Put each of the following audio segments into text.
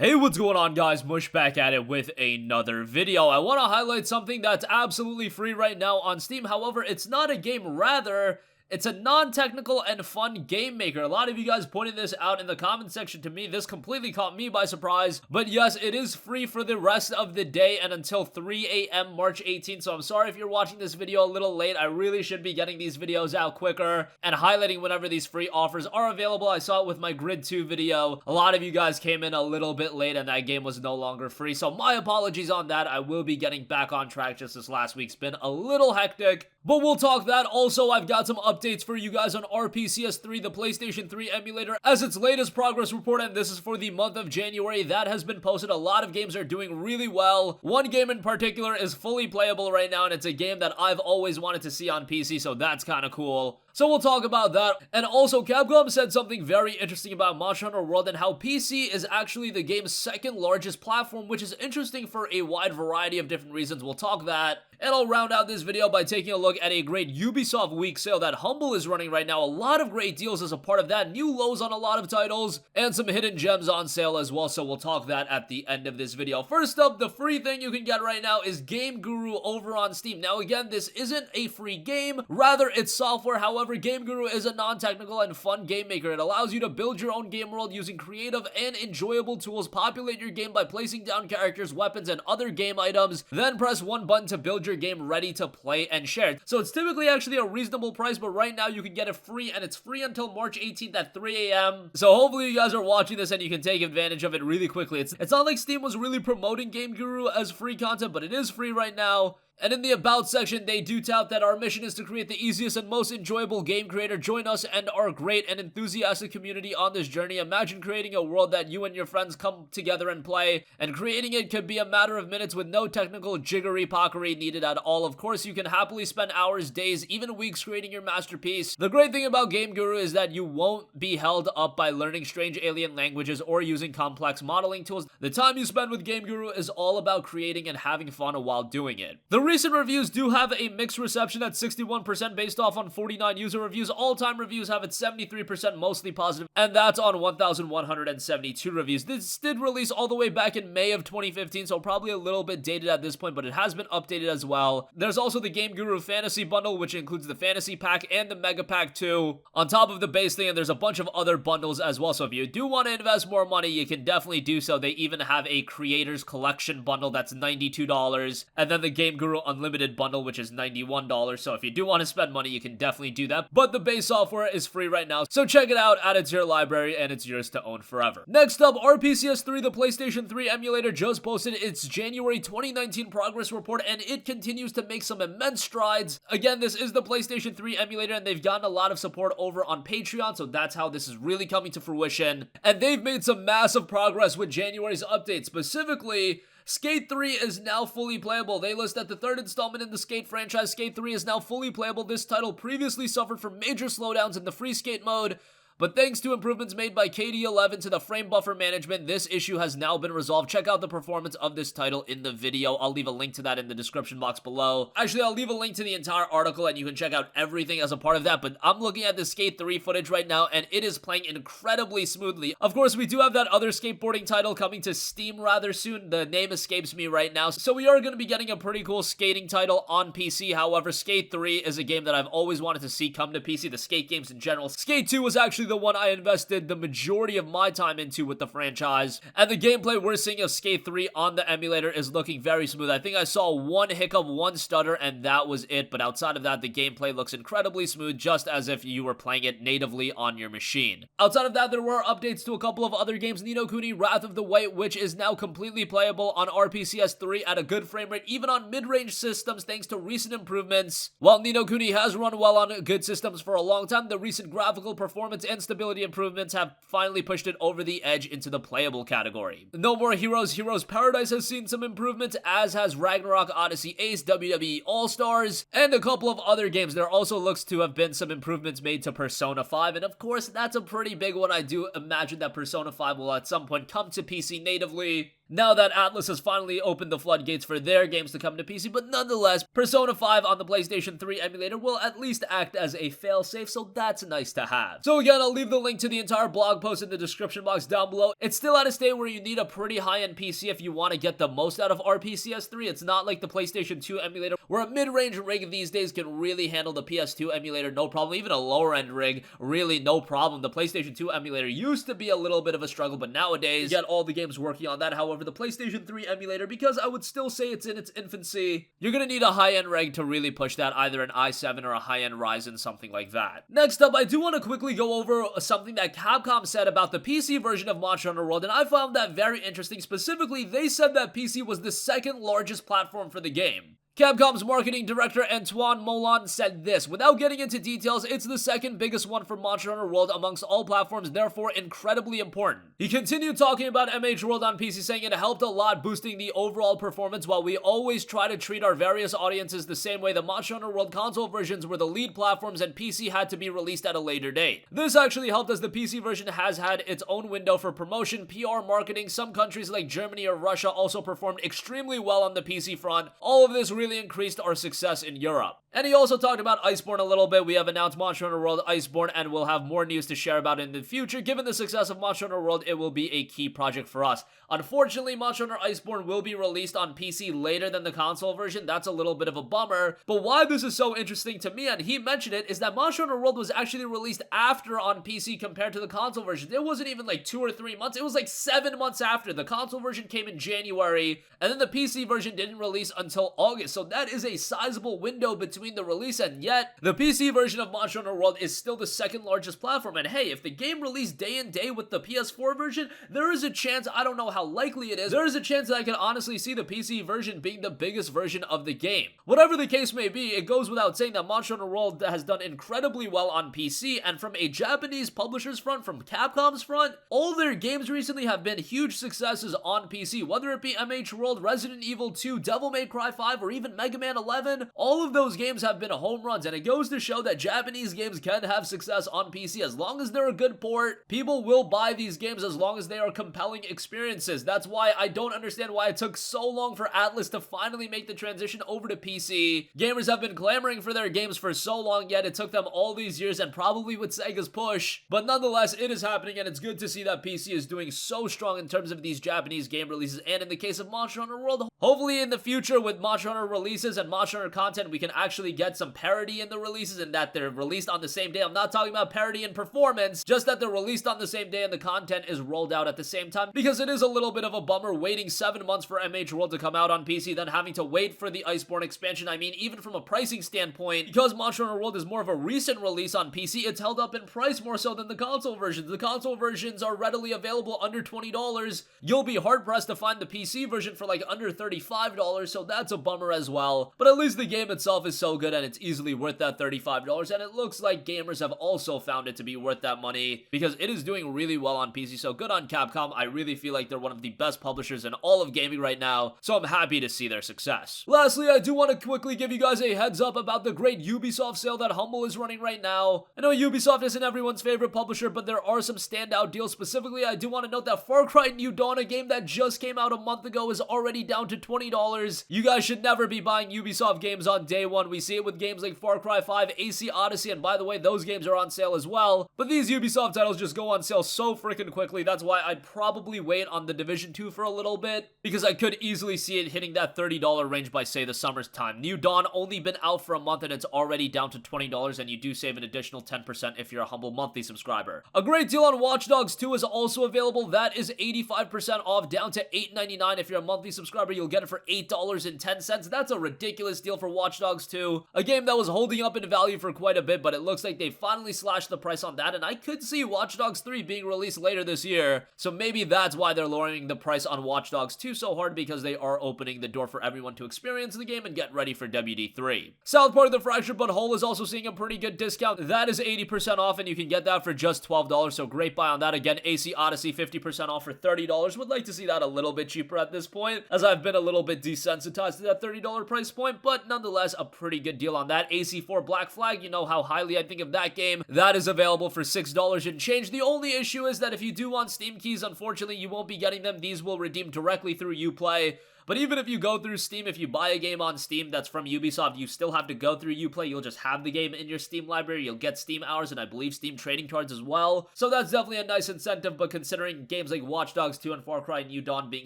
Hey, what's going on, guys? Mush back at it with another video. I want to highlight something that's absolutely free right now on Steam. However, it's not a game, rather it's a non-technical and fun game maker. A lot of you guys pointed this out in the comment section to me. This completely caught me by surprise. But yes, it is free for the rest of the day and until 3 a.m. March 18th. So I'm sorry if you're watching this video a little late. I really should be getting these videos out quicker and highlighting whenever these free offers are available. I saw it with my Grid 2 video. A lot of you guys came in a little bit late and that game was no longer free. So my apologies on that. I will be getting back on track. Just this last week's been a little hectic. But we'll talk that. Also, I've got some updates for you guys on RPCS3, the PlayStation 3 emulator, as its latest progress report, and this is for the month of January. That has been posted. A lot of games are doing really well. One game in particular is fully playable right now, and it's a game that I've always wanted to see on PC, so that's kind of cool. So we'll talk about that. And also, Capcom said something very interesting about Monster Hunter World and how PC is actually the game's second largest platform, which is interesting for a wide variety of different reasons. We'll talk that. And I'll round out this video by taking a look at a great Ubisoft week sale that Humble is running right now. A lot of great deals as a part of that, new lows on a lot of titles, and some hidden gems on sale as well, so we'll talk that at the end of this video. First up, the free thing you can get right now is Game Guru over on Steam. Now again, this isn't a free game, rather it's software. However, Game Guru is a non-technical and fun game maker. It allows you to build your own game world using creative and enjoyable tools, populate your game by placing down characters, weapons, and other game items, then press one button to build your game ready to play and share. So it's typically actually a reasonable price, but right now you can get it free, and it's free until March 18th at 3 a.m. So hopefully you guys are watching this and you can take advantage of it really quickly. It's not like Steam was really promoting Game Guru as free content, but it is free right now. And in the About section, they do tout that our mission is to create the easiest and most enjoyable game creator. Join us and our great and enthusiastic community on this journey. Imagine creating a world that you and your friends come together and play, and creating it could be a matter of minutes with no technical jiggery-pockery needed at all. Of course, you can happily spend hours, days, even weeks creating your masterpiece. The great thing about Game Guru is that you won't be held up by learning strange alien languages or using complex modeling tools. The time you spend with Game Guru is all about creating and having fun while doing it. The recent reviews do have a mixed reception at 61% based off on 49 user reviews. All-time reviews have it 73% mostly positive, and that's on 1,172 reviews. This did release all the way back in May of 2015, so probably a little bit dated at this point, but it has been updated as well. There's also the Game Guru Fantasy Bundle, which includes the Fantasy Pack and the Mega Pack 2 on top of the base thing, and there's a bunch of other bundles as well. So if you do want to invest more money, you can definitely do so. They even have a Creators Collection Bundle that's $92, and then the Game Guru Unlimited Bundle, which is $91. So if you do want to spend money, you can definitely do that. But the base software is free right now, so check it out, add it to your library, and it's yours to own forever. Next up, RPCS3, the PlayStation 3 emulator, just posted its January 2019 progress report, and it continues to make some immense strides. Again, this is the PlayStation 3 emulator, and they've gotten a lot of support over on Patreon, so that's how this is really coming to fruition. And they've made some massive progress with January's update. Specifically, Skate 3 is now fully playable. They list that the third installment in the Skate franchise, Skate 3, is now fully playable. This title previously suffered from major slowdowns in the free skate mode, but thanks to improvements made by KD11 to the frame buffer management, this issue has now been resolved. Check out the performance of this title in the video. I'll leave a link to that in the description box below. Actually, I'll leave a link to the entire article and you can check out everything as a part of that, but I'm looking at the Skate 3 footage right now and it is playing incredibly smoothly. Of course, we do have that other skateboarding title coming to Steam rather soon. The name escapes me right now, so we are going to be getting a pretty cool skating title on PC. However, Skate 3 is a game that I've always wanted to see come to PC, the skate games in general. Skate 2 was actually the one I invested the majority of my time into with the franchise, and the gameplay we're seeing of Skate 3 on the emulator is looking very smooth. I think I saw one hiccup, one stutter, and that was it, but outside of that, the gameplay looks incredibly smooth, just as if you were playing it natively on your machine. Outside of that, there were updates to a couple of other games. Ni no Kuni Wrath of the White Witch is now completely playable on RPCS3 at a good frame rate, even on mid-range systems, thanks to recent improvements. While Ni no Kuni has run well on good systems for a long time, the recent graphical performance and stability improvements have finally pushed it over the edge into the playable category. No More Heroes, Heroes Paradise has seen some improvements, as has Ragnarok Odyssey Ace, WWE All-Stars, and a couple of other games. There also looks to have been some improvements made to Persona 5, and of course, that's a pretty big one. I do imagine that Persona 5 will at some point come to PC natively. now that Atlus has finally opened the floodgates for their games to come to PC, but nonetheless, Persona 5 on the PlayStation 3 emulator will at least act as a failsafe, so that's nice to have. So again, I'll leave the link to the entire blog post in the description box down below. It's still at a state where you need a pretty high-end PC if you want to get the most out of RPCS3. It's not like the PlayStation 2 emulator, where a mid-range rig these days can really handle the PS2 emulator no problem. Even a lower-end rig, really no problem. The PlayStation 2 emulator used to be a little bit of a struggle, but nowadays, you get all the games working on that. However, the PlayStation 3 emulator, because I would still say it's in its infancy, you're gonna need a high-end rig to really push that, either an i7 or a high-end Ryzen, something like that. Next up, I do want to quickly go over something that Capcom said about the PC version of Monster Hunter World, and I found that very interesting. Specifically, they said that PC was the second largest platform for the game. Capcom's marketing director Antoine Moulin said this: "Without getting into details, it's the second biggest one for Monster Hunter World amongst all platforms, therefore incredibly important." He continued talking about MH World on PC, saying it helped a lot boosting the overall performance. While we always try to treat our various audiences the same way, the Monster Hunter World console versions were the lead platforms and PC had to be released at a later date. This actually helped as the PC version has had its own window for promotion, PR, marketing. Some countries like Germany or Russia also performed extremely well on the PC front. All of this really increased our success in Europe. And he also talked about Iceborne a little bit. We have announced Monster Hunter World Iceborne, and we'll have more news to share about it in the future. Given the success of Monster Hunter World, it will be a key project for us. Unfortunately, Monster Hunter Iceborne will be released on PC later than the console version. That's a little bit of a bummer. But why this is so interesting to me, and he mentioned it, is that Monster Hunter World was actually released after on PC compared to the console version. It wasn't even like 2 or 3 months. It was like 7 months after. The console version came in January, and then the PC version didn't release until August. So that is a sizable window between the release, and yet the PC version of Monster Hunter World is still the second largest platform. And hey, if the game released day and day with the PS4 version, there is a chance, I don't know how likely it is, there is a chance that I can honestly see the PC version being the biggest version of the game. Whatever the case may be, it goes without saying that Monster Hunter World has done incredibly well on PC, and from a Japanese publisher's front, from Capcom's front, all their games recently have been huge successes on PC, whether it be MH World, Resident Evil 2, Devil May Cry 5, or even Mega Man 11. All of those games have been home runs, and it goes to show that Japanese games can have success on PC as long as they're a good port. People will buy these games as long as they are compelling experiences. That's why I don't understand why it took so long for Atlus to finally make the transition over to PC. Gamers have been clamoring for their games for so long, yet it took them all these years, and probably with Sega's push. But nonetheless, it is happening, and it's good to see that PC is doing so strong in terms of these Japanese game releases. And in the case of Monster Hunter World, hopefully in the future with Monster Hunter releases and Monster Hunter content, we can actually get some parity in the releases and that they're released on the same day. I'm not talking about parity in performance, just that they're released on the same day and the content is rolled out at the same time, because it is a little bit of a bummer waiting 7 months for MH World to come out on PC, then having to wait for the Iceborne expansion. I mean, even from a pricing standpoint, because Monster Hunter World is more of a recent release on PC, it's held up in price more so than the console versions. The console versions are readily available under $20. You'll be hard-pressed to find the PC version for like under $35, so that's a bummer as well. But at least the game itself is so good and it's easily worth that $35, and it looks like gamers have also found it to be worth that money because it is doing really well on PC, so good on Capcom. I really feel like they're one of the best publishers in all of gaming right now, so I'm happy to see their success. Lastly, I do want to quickly give you guys a heads up about the great Ubisoft sale that Humble is running right now. I know Ubisoft isn't everyone's favorite publisher, but there are some standout deals. Specifically, I do want to note that Far Cry New Dawn, a game that just came out a month ago, is already down to $20. You guys should never be buying Ubisoft games on day one. We see it with games like Far Cry 5, AC Odyssey, and by the way, those games are on sale as well. But these Ubisoft titles just go on sale so freaking quickly. That's why I'd probably wait on The Division 2 for a little bit, because I could easily see it hitting that $30 range by, say, the summer's time. New Dawn only been out for a month and it's already down to $20, and you do save an additional 10% if you're a Humble monthly subscriber. A great deal on Watch Dogs 2 is also available. That is 85% off, down to $8.99. If you're a monthly subscriber, you'll get it for $8.10. That's a ridiculous deal for Watch Dogs 2, a game that was holding up in value for quite a bit, but it looks like they finally slashed the price on that, and I could see Watch Dogs 3 being released later this year, so maybe that's why they're lowering the price on Watch Dogs 2 so hard, because they are opening the door for everyone to experience the game and get ready for WD3. South Park The Fractured But Whole is also seeing a pretty good discount. That is 80% off, and you can get that for just $12, so great buy on that. Again, AC Odyssey 50% off for $30. Would like to see that a little bit cheaper at this point, as I've been a little bit desensitized to that $30 $7 price point, but nonetheless a pretty good deal on that. AC4 Black Flag, you know how highly I think of that game. That is available for $6 and change. The only issue is that if you do want Steam keys, unfortunately you won't be getting them. These will redeem directly through Uplay. But even if you go through Steam, if you buy a game on Steam that's from Ubisoft, you still have to go through Uplay. You'll just have the game in your Steam library. You'll get Steam hours and I believe Steam trading cards as well. So that's definitely a nice incentive, but considering games like Watch Dogs 2 and Far Cry New Dawn being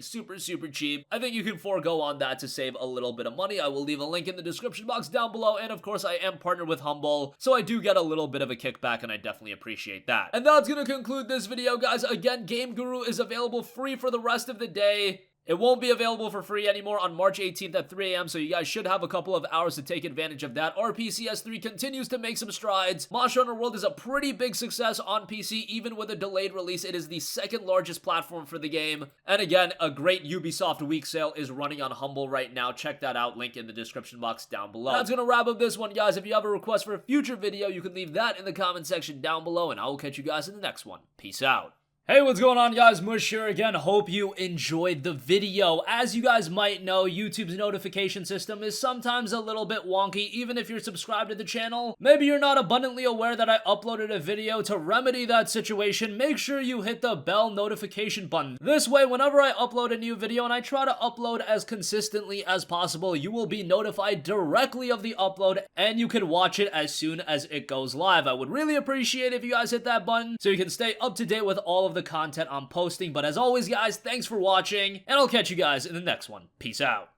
super cheap, I think you can forego on that to save a little bit of money. I will leave a link in the description box down below, and of course I am partnered with Humble, so I do get a little bit of a kickback and I definitely appreciate that. And that's gonna conclude this video, guys. Again, Game Guru is available free for the rest of the day. It won't be available for free anymore on March 18th at 3 a.m., so you guys should have a couple of hours to take advantage of that. RPCS3 continues to make some strides. Monster Hunter World is a pretty big success on PC, even with a delayed release. It is the second largest platform for the game. And again, a great Ubisoft week sale is running on Humble right now. Check that out, link in the description box down below. That's gonna wrap up this one, guys. If you have a request for a future video, you can leave that in the comment section down below, and I will catch you guys in the next one. Peace out. Hey, what's going on, guys? Mush here again. Hope you enjoyed the video. As you guys might know, YouTube's notification system is sometimes a little bit wonky, even if you're subscribed to the channel. Maybe you're not abundantly aware that I uploaded a video. To remedy that situation, make sure you hit the bell notification button. This way, whenever I upload a new video, and I try to upload as consistently as possible, you will be notified directly of the upload, and you can watch it as soon as it goes live. I would really appreciate it if you guys hit that button, so you can stay up to date with all of the content I'm posting. But as always, guys, thanks for watching, and I'll catch you guys in the next one. Peace out.